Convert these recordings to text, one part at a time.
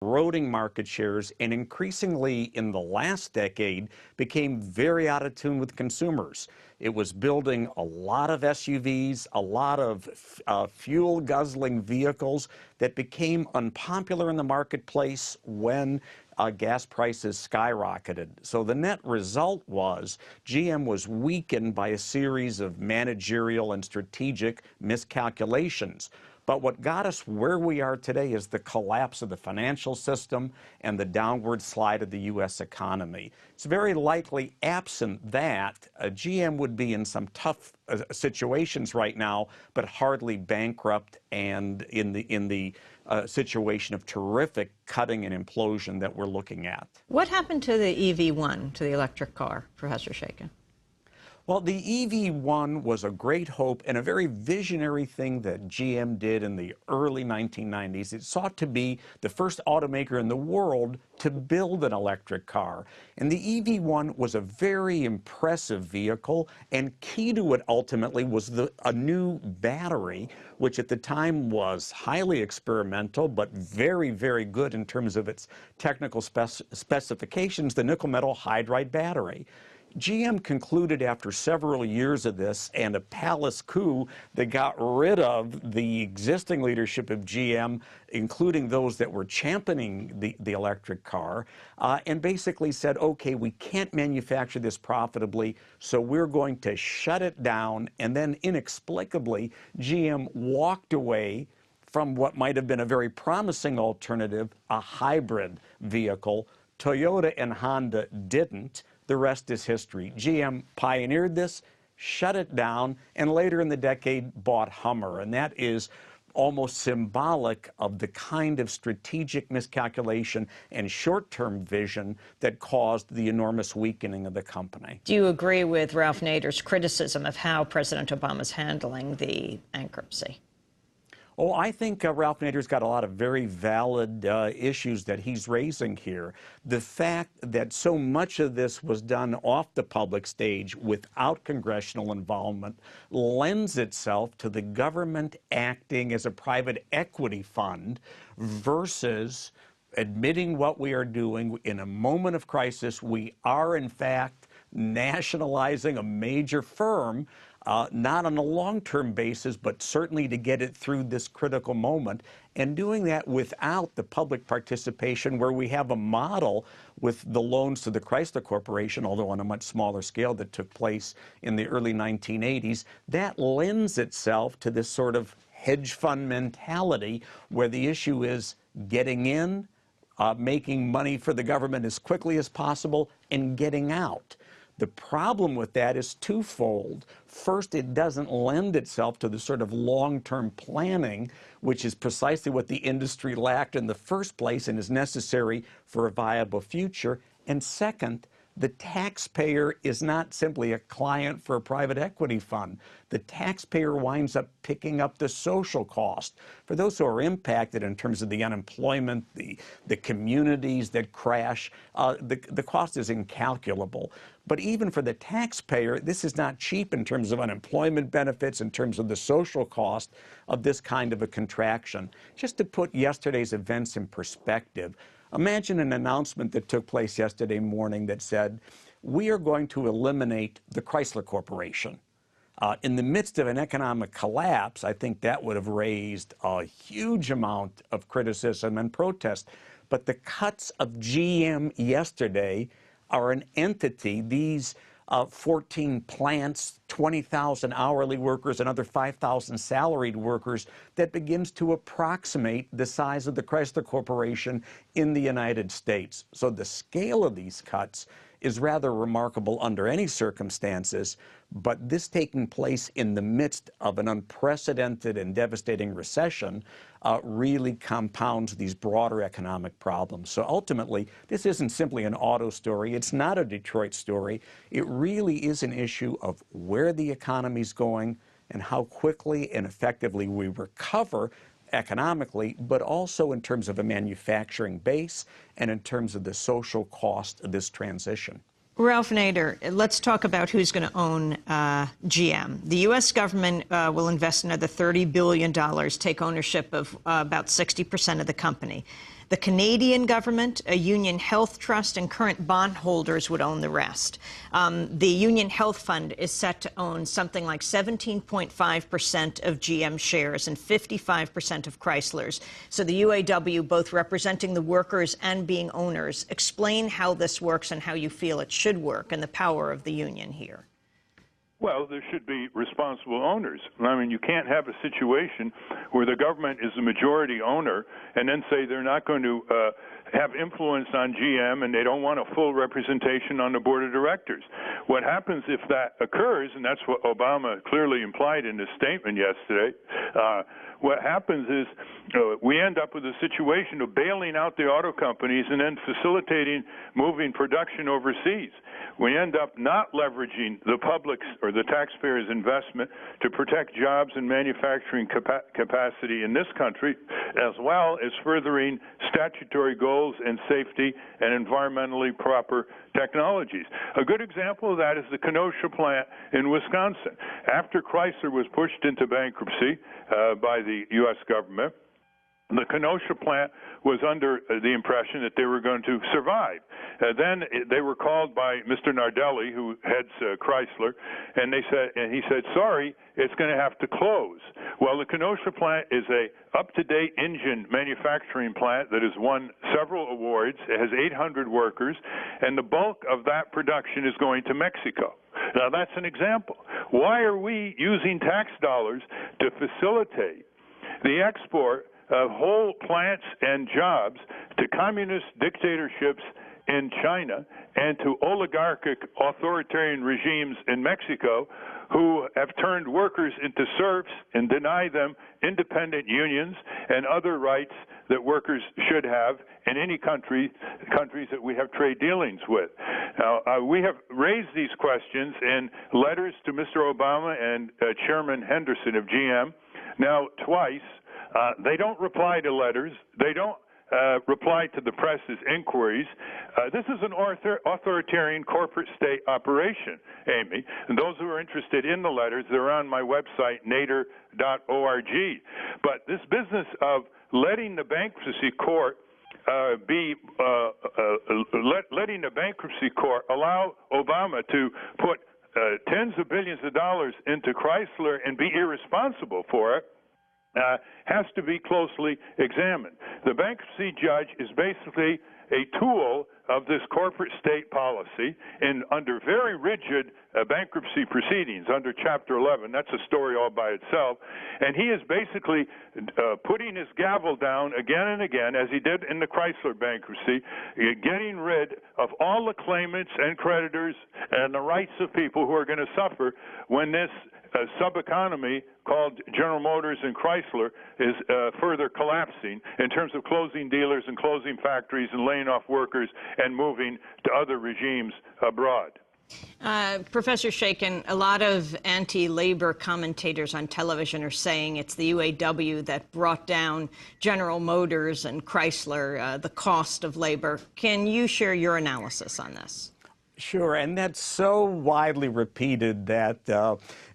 eroding market shares, and increasingly in the last decade became very out of tune with consumers. It was building a lot of SUVs, a lot of fuel-guzzling vehicles that became unpopular in the marketplace when gas prices skyrocketed. So the net result was GM was weakened by a series of managerial and strategic miscalculations. But what got us where we are today is the collapse of the financial system and the downward slide of the U.S. economy. It's very likely, absent that, GM would be in some tough situations right now, but hardly bankrupt and in the situation of terrific cutting and implosion that we're looking at. What happened to the EV1, to the electric car, Professor Shaiken? Well, the EV1 was a great hope and a very visionary thing that GM did in the early 1990s. It sought to be the first automaker in the world to build an electric car. And the EV1 was a very impressive vehicle, and key to it ultimately was a new battery, which at the time was highly experimental, but very, very good in terms of its technical specifications, the nickel metal hydride battery. GM concluded after several years of this and a palace coup that got rid of the existing leadership of GM, including those that were championing the electric car, and basically said, okay, we can't manufacture this profitably, so we're going to shut it down. And then inexplicably, GM walked away from what might have been a very promising alternative, a hybrid vehicle. Toyota and Honda didn't. The rest is history. GM pioneered this, shut it down, and later in the decade bought Hummer. And that is almost symbolic of the kind of strategic miscalculation and short-term vision that caused the enormous weakening of the company. Do you agree with Ralph Nader's criticism of how President Obama's handling the bankruptcy? Oh, I think Ralph Nader's got a lot of very valid issues that he's raising here. The fact that so much of this was done off the public stage without congressional involvement lends itself to the government acting as a private equity fund versus admitting what we are doing in a moment of crisis. We are, in fact, nationalizing a major firm. Not on a long-term basis, but certainly to get it through this critical moment, and doing that without the public participation where we have a model with the loans to the Chrysler Corporation, although on a much smaller scale, that took place in the early 1980s. That lends itself to this sort of hedge fund mentality where the issue is getting in, making money for the government as quickly as possible, and getting out. The problem with that is twofold. First, it doesn't lend itself to the sort of long-term planning, which is precisely what the industry lacked in the first place and is necessary for a viable future. And second, the taxpayer is not simply a client for a private equity fund. The taxpayer winds up picking up the social cost. For those who are impacted in terms of the unemployment, the communities that crash, the cost is incalculable. But even for the taxpayer, this is not cheap in terms of unemployment benefits, in terms of the social cost of this kind of a contraction. Just to put yesterday's events in perspective, imagine an announcement that took place yesterday morning that said, we are going to eliminate the Chrysler Corporation. In the midst of an economic collapse, I think that would have raised a huge amount of criticism and protest. But the cuts of GM yesterday are an entity. These 14 plants, 20,000 hourly workers, another 5,000 salaried workers, that begins to approximate the size of the Chrysler Corporation in the United States. So the scale of these cuts is rather remarkable under any circumstances, but this taking place in the midst of an unprecedented and devastating recession really compounds these broader economic problems. So ultimately, this isn't simply an auto story. It's not a Detroit story. It really is an issue of where the economy's going and how quickly and effectively we recover economically, but also in terms of a manufacturing base and in terms of the social cost of this transition. Ralph Nader, let's talk about who's going to own GM. The U.S. government will invest another $30 billion, take ownership of about 60% of the company. The Canadian government, a union health trust, and current bondholders would own the rest. The Union Health Fund is set to own something like 17.5% of GM shares and 55% of Chrysler's. So the UAW, both representing the workers and being owners, explain how this works and how you feel it should work and the power of the union here. Well, there should be responsible owners. I mean, you can't have a situation where the government is the majority owner and then say they're not going to have influence on GM and they don't want a full representation on the board of directors. What happens if that occurs, and that's what Obama clearly implied in his statement yesterday, what happens is we end up with a situation of bailing out the auto companies and then facilitating moving production overseas. We end up not leveraging the public's or the taxpayers' investment to protect jobs and manufacturing capacity in this country, as well as furthering statutory goals and safety and environmentally proper technologies. A good example of that is the Kenosha plant in Wisconsin. After Chrysler was pushed into bankruptcy by the U.S. government, the Kenosha plant was under the impression that they were going to survive. Then they were called by Mr. Nardelli, who heads Chrysler, and he said, sorry, it's going to have to close. Well, the Kenosha plant is a up-to-date engine manufacturing plant that has won several awards. It has 800 workers, and the bulk of that production is going to Mexico. Now, that's an example. Why are we using tax dollars to facilitate the export of whole plants and jobs to communist dictatorships in China and to oligarchic authoritarian regimes in Mexico who have turned workers into serfs and deny them independent unions and other rights that workers should have in any countries that we have trade dealings with. Now, we have raised these questions in letters to Mr. Obama and Chairman Henderson of GM now twice. They don't reply to letters. They don't reply to the press's inquiries. This is an authoritarian corporate state operation, Amy. And those who are interested in the letters, they're on my website, nader.org. But this business of letting the bankruptcy court letting the bankruptcy court allow Obama to put tens of billions of dollars into Chrysler and be irresponsible for it, has to be closely examined. The bankruptcy judge is basically a tool of this corporate state policy and under very rigid bankruptcy proceedings under Chapter 11. That's a story all by itself. And he is basically putting his gavel down again and again, as he did in the Chrysler bankruptcy, getting rid of all the claimants and creditors and the rights of people who are going to suffer when this sub-economy called General Motors and Chrysler is further collapsing in terms of closing dealers and closing factories and laying off workers and moving to other regimes abroad. Professor Shaiken, a lot of anti-labor commentators on television are saying it's the UAW that brought down General Motors and Chrysler, the cost of labor. Can you share your analysis on this? Sure, and that's so widely repeated that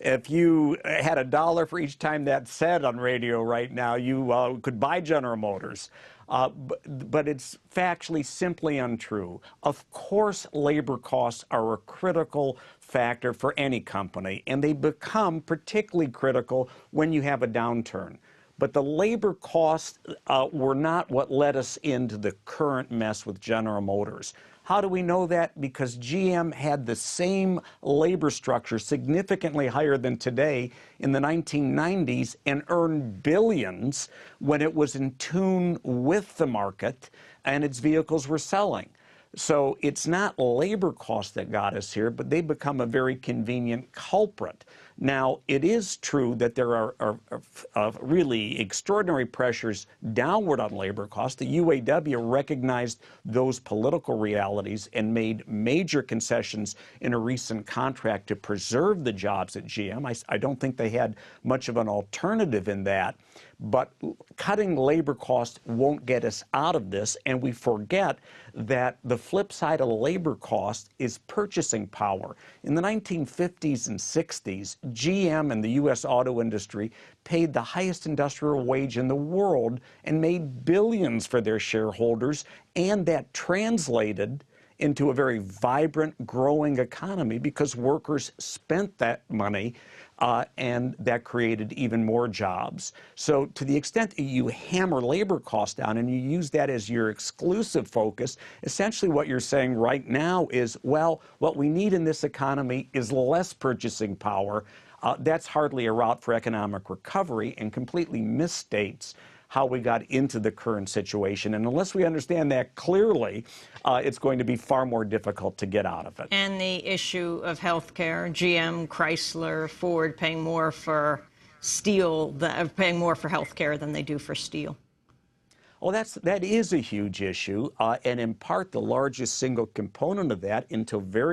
if you had $1 for each time that's said on radio right now, you could buy General Motors. But it's factually simply untrue. Of course, labor costs are a critical factor for any company, and they become particularly critical when you have a downturn. But the labor costs were not what led us into the current mess with General Motors. How do we know that? Because GM had the same labor structure, significantly higher than today, in the 1990s and earned billions when it was in tune with the market and its vehicles were selling. So it's not labor costs that got us here, but they become a very convenient culprit. Now, it is true that there are really extraordinary pressures downward on labor costs. The UAW recognized those political realities and made major concessions in a recent contract to preserve the jobs at GM. I don't think they had much of an alternative in that. But cutting labor costs won't get us out of this, and we forget that the flip side of the labor cost is purchasing power. In the 1950s and 60s, GM and the U.S. auto industry paid the highest industrial wage in the world and made billions for their shareholders, and that translated into a very vibrant, growing economy because workers spent that money and that created even more jobs. So to the extent that you hammer labor costs down and you use that as your exclusive focus, essentially what you're saying right now is, well, what we need in this economy is less purchasing power. That's hardly a route for economic recovery and completely misstates how we got into the current situation. And unless we understand that clearly, it's going to be far more difficult to get out of it. And the issue of health care, GM, Chrysler, Ford paying more for steel, paying more for health care than they do for steel. Well, that is a huge issue, and in part the largest single component of that, until very